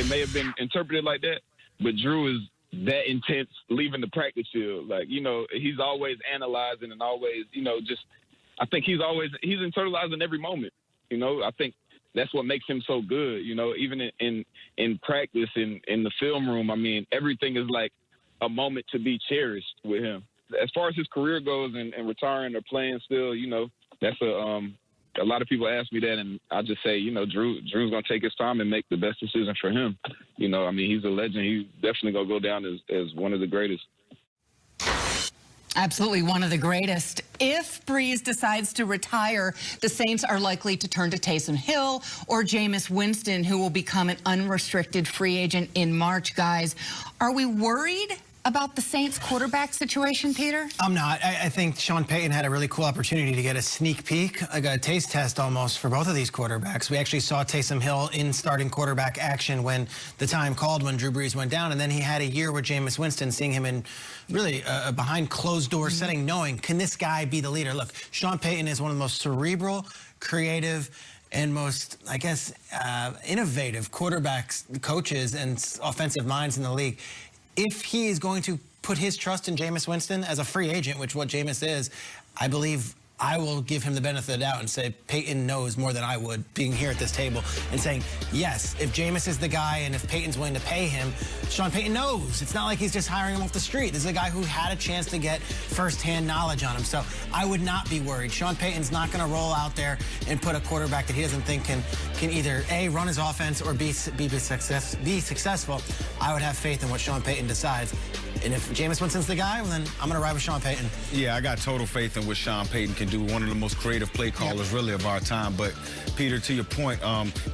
It may have been interpreted like that, but Drew is that intense leaving the practice field. Like, he's always analyzing and always, I think he's internalizing every moment. I think that's what makes him so good. Even in practice, in the film room, I mean, everything is like a moment to be cherished with him. As far as his career goes and retiring or playing still, that's a lot of people ask me that, and I just say, Drew's going to take his time and make the best decision for him. I mean, he's a legend. He's definitely going to go down as one of the greatest. Absolutely one of the greatest. If Brees decides to retire, the Saints are likely to turn to Taysom Hill or Jameis Winston, who will become an unrestricted free agent in March. Guys, are we worried about the Saints quarterback situation, Peter? I'm not. I think Sean Payton had a really cool opportunity to get a sneak peek, like a taste test almost, for both of these quarterbacks. We actually saw Taysom Hill in starting quarterback action when the time called when Drew Brees went down, and then he had a year with Jameis Winston, seeing him in really a behind closed door setting, knowing, can this guy be the leader? Look, Sean Payton is one of the most cerebral, creative, and most, I guess, innovative quarterbacks, coaches, and offensive minds in the league. If he is going to put his trust in Jameis Winston as a free agent, which what Jameis is, I believe I will give him the benefit of the doubt and say Payton knows more than I would, being here at this table, and saying, yes, if Jameis is the guy and if Payton's willing to pay him, Sean Payton knows. It's not like he's just hiring him off the street. This is a guy who had a chance to get firsthand knowledge on him. So I would not be worried. Sean Payton's not going to roll out there and put a quarterback that he doesn't think can either, A, run his offense or be successful. I would have faith in what Sean Payton decides. And if Jameis Winston's the guy, well, then I'm going to ride with Sean Payton. Yeah, I got total faith in what Sean Payton can do. One of the most creative play callers, really, of our time. But, Peter, to your point,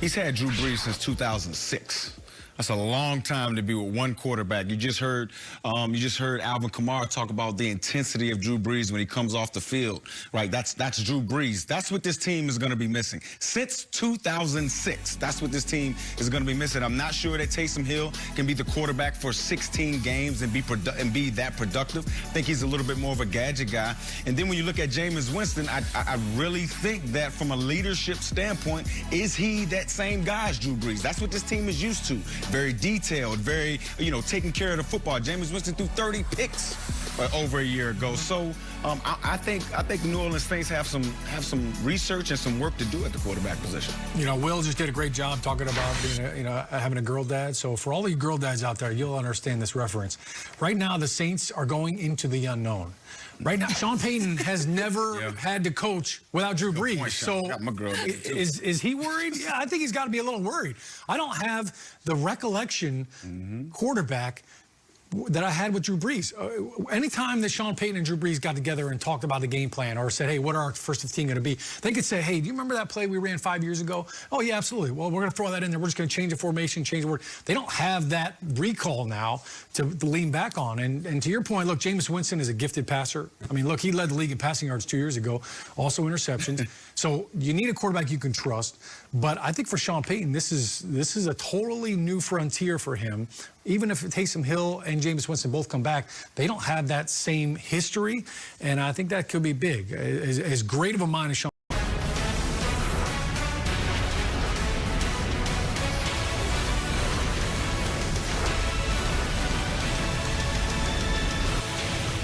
he's had Drew Brees since 2006. That's a long time to be with one quarterback. You just heard Alvin Kamara talk about the intensity of Drew Brees when he comes off the field. Right, that's Drew Brees. That's what this team is going to be missing. Since 2006, that's what this team is going to be missing. I'm not sure that Taysom Hill can be the quarterback for 16 games and be that productive. I think he's a little bit more of a gadget guy. And then when you look at Jameis Winston, I really think that from a leadership standpoint, is he that same guy as Drew Brees? That's what this team is used to. Very detailed, very, taking care of the football. Jameis Winston threw 30 picks over a year ago. So I think the New Orleans Saints have some research and some work to do at the quarterback position. Will just did a great job talking about being having a girl dad. So for all you girl dads out there, you'll understand this reference. Right now, the Saints are going into the unknown. Right now, Sean Payton has never had to coach without Drew Brees. Point, so is he worried? Yeah, I think he's got to be a little worried. I don't have the recollection quarterback that I had with Drew Brees. Anytime that Sean Payton and Drew Brees got together and talked about the game plan or said, hey, what are our first 15 going to be? They could say, hey, do you remember that play we ran 5 years ago? Oh, yeah, absolutely. Well, we're going to throw that in there. We're just going to change the formation, change the word. They don't have that recall now to lean back on. And to your point, look, Jameis Winston is a gifted passer. I mean, look, he led the league in passing yards 2 years ago, also interceptions. So you need a quarterback you can trust. But I think for Sean Payton, this is a totally new frontier for him. Even if Taysom Hill and Jameis Winston both come back, they don't have that same history, and I think that could be big. As great of a mind as Sean.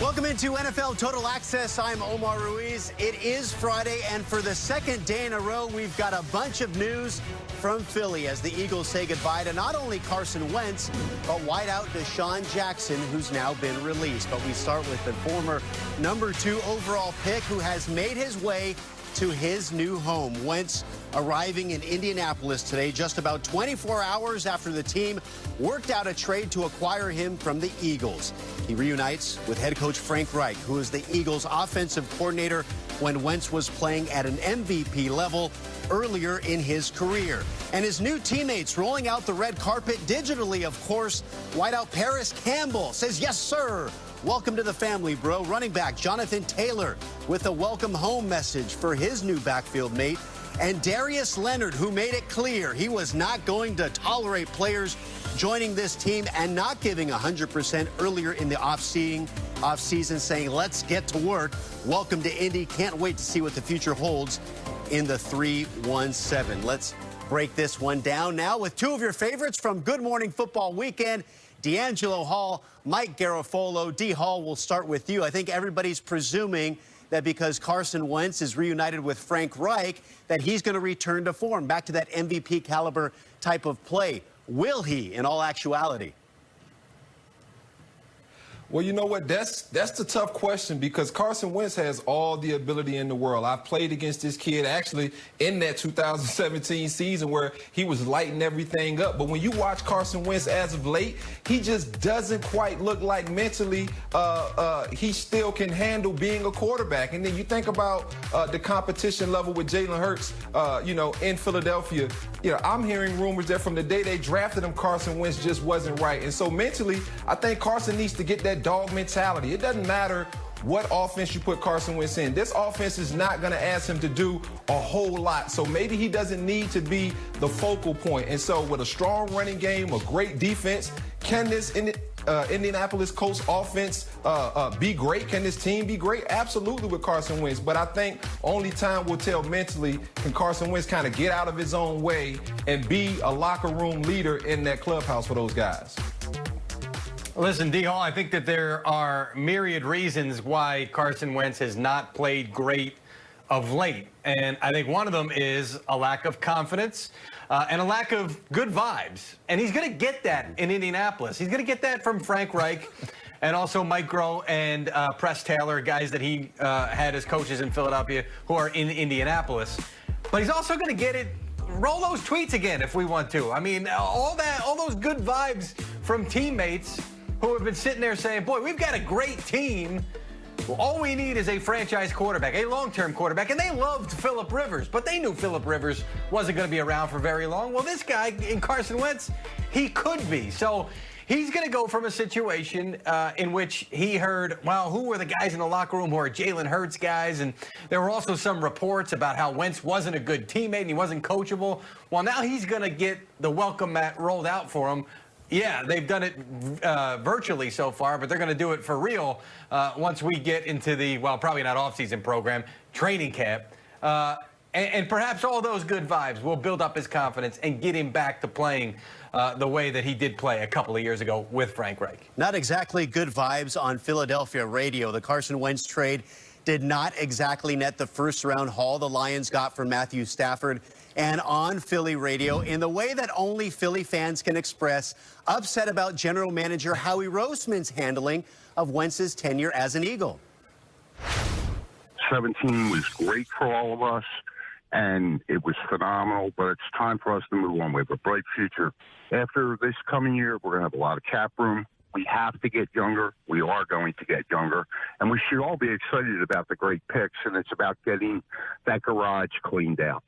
Welcome into NFL Total Access. I'm Omar Ruiz. It is Friday, and for the second day in a row, we've got a bunch of news from Philly as the Eagles say goodbye to not only Carson Wentz, but wideout Deshaun Jackson, who's now been released. But we start with the former #2 overall pick who has made his way to his new home. Wentz arriving in Indianapolis today, just about 24 hours after the team worked out a trade to acquire him from the Eagles. He reunites with head coach Frank Reich, who is the Eagles' offensive coordinator when Wentz was playing at an MVP level earlier in his career. And his new teammates rolling out the red carpet digitally, of course. Wideout Paris Campbell says, yes, sir. Welcome to the family, bro. Running back Jonathan Taylor with a welcome home message for his new backfield mate. And Darius Leonard, who made it clear he was not going to tolerate players joining this team and not giving 100% earlier in the offseason, saying, let's get to work. Welcome to Indy. Can't wait to see what the future holds in the 3-1-7. Let's break this one down now with two of your favorites from Good Morning Football Weekend, D'Angelo Hall, Mike Garafolo. D. Hall, we'll start with you. I think everybody's presuming that because Carson Wentz is reunited with Frank Reich, that he's going to return to form, back to that MVP caliber type of play. Will he, in all actuality? Well, you know what? That's the tough question, because Carson Wentz has all the ability in the world. I played against this kid actually in that 2017 season where he was lighting everything up. But when you watch Carson Wentz as of late, he just doesn't quite look like mentally he still can handle being a quarterback. And then you think about the competition level with Jalen Hurts, in Philadelphia. I'm hearing rumors that from the day they drafted him, Carson Wentz just wasn't right. And so mentally, I think Carson needs to get that dog mentality. It doesn't matter what offense you put Carson Wentz in. This offense is not going to ask him to do a whole lot. So maybe he doesn't need to be the focal point. And so with a strong running game, a great defense, can this Indianapolis Colts offense be great? Can this team be great? Absolutely with Carson Wentz. But I think only time will tell mentally, can Carson Wentz kind of get out of his own way and be a locker room leader in that clubhouse for those guys. Listen, D. Hall, I think that there are myriad reasons why Carson Wentz has not played great of late. And I think one of them is a lack of confidence and a lack of good vibes. And he's going to get that in Indianapolis. He's going to get that from Frank Reich and also Mike Groh and Press Taylor, guys that he had as coaches in Philadelphia who are in Indianapolis. But he's also going to get it. Roll those tweets again if we want to. I mean, all those good vibes from teammates who have been sitting there saying, boy, we've got a great team. All we need is a franchise quarterback, a long-term quarterback. And they loved Phillip Rivers, but they knew Phillip Rivers wasn't going to be around for very long. Well, this guy in Carson Wentz, he could be. So he's going to go from a situation in which he heard, well, who were the guys in the locker room who are Jalen Hurts guys? And there were also some reports about how Wentz wasn't a good teammate and he wasn't coachable. Well, now he's going to get the welcome mat rolled out for him. Yeah, they've done it virtually so far, but they're going to do it for real once we get into the, well, probably not off-season program, training camp. And perhaps all those good vibes will build up his confidence and get him back to playing the way that he did play a couple of years ago with Frank Reich. Not exactly good vibes on Philadelphia radio. The Carson Wentz trade did not exactly net the first-round haul the Lions got for Matthew Stafford. And on Philly radio, in the way that only Philly fans can express, upset about general manager Howie Roseman's handling of Wentz's tenure as an Eagle. 17 was great for all of us, and it was phenomenal, but it's time for us to move on. We have a bright future. After this coming year, we're going to have a lot of cap room. We have to get younger. We are going to get younger. And we should all be excited about the great picks, and it's about getting that garage cleaned out.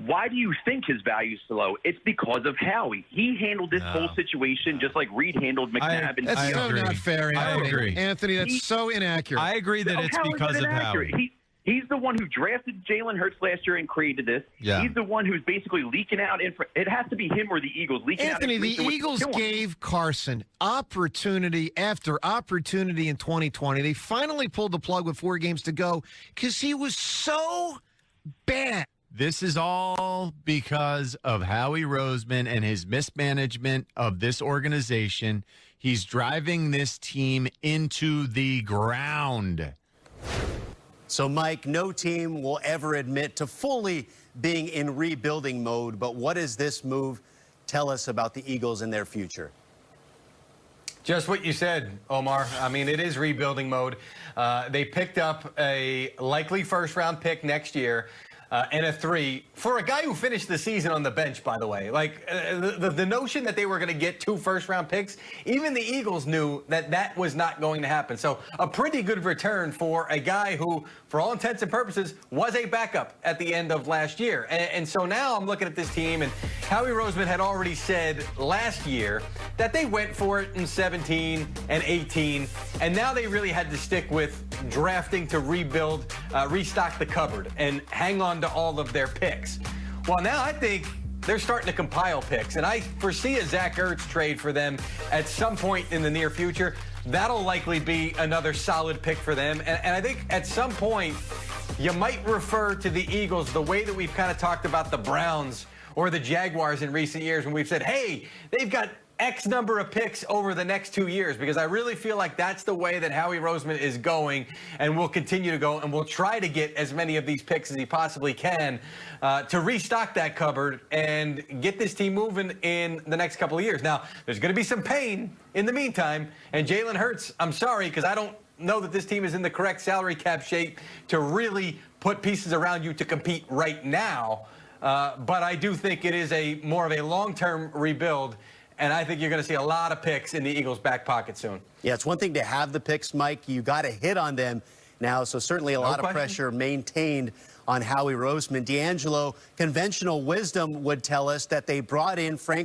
Why do you think his value's so low? It's because of Howie. He handled this whole situation just like Reed handled McNabb. That's so not fair, Anthony. I agree. Anthony, that's so inaccurate. I agree that it's because of Howie. He's the one who drafted Jalen Hurts last year and created this. Yeah. He's the one who's basically leaking out. It has to be him or the Eagles leaking Anthony, out. Anthony, the Eagles gave Carson opportunity after opportunity in 2020. They finally pulled the plug with 4 games to go because he was so bad. This is all because of Howie Roseman and his mismanagement of this organization. He's driving this team into the ground. So, Mike, no team will ever admit to fully being in rebuilding mode, but what does this move tell us about the Eagles and their future? Just what you said, Omar. I mean, it is rebuilding mode. They picked up a likely first-round pick next year. And a 3 for a guy who finished the season on the bench, by the way. Like, the notion that they were going to get 2 first-round picks, even the Eagles knew that that was not going to happen. So a pretty good return for a guy who, for all intents and purposes, was a backup at the end of last year. And so now I'm looking at this team, and Howie Roseman had already said last year that they went for it in 17 and 18, and now they really had to stick with drafting to rebuild, restock the cupboard, and hang on to all of their picks. Well, now I think they're starting to compile picks, and I foresee a Zach Ertz trade for them at some point in the near future. That'll likely be another solid pick for them, and I think at some point you might refer to the Eagles the way that we've kind of talked about the Browns or the Jaguars in recent years when we've said, hey, they've got X number of picks over the next 2 years, because I really feel like that's the way that Howie Roseman is going and will continue to go, and will try to get as many of these picks as he possibly can to restock that cupboard and get this team moving in the next couple of years. Now, there's going to be some pain in the meantime, and Jalen Hurts, I'm sorry, because I don't know that this team is in the correct salary cap shape to really put pieces around you to compete right now, but I do think it is more of a long-term rebuild. And I think you're going to see a lot of picks in the Eagles' back pocket soon. Yeah, it's one thing to have the picks, Mike. You got to hit on them now. So certainly a lot of pressure maintained on Howie Roseman. D'Angelo, conventional wisdom would tell us that they brought in Frank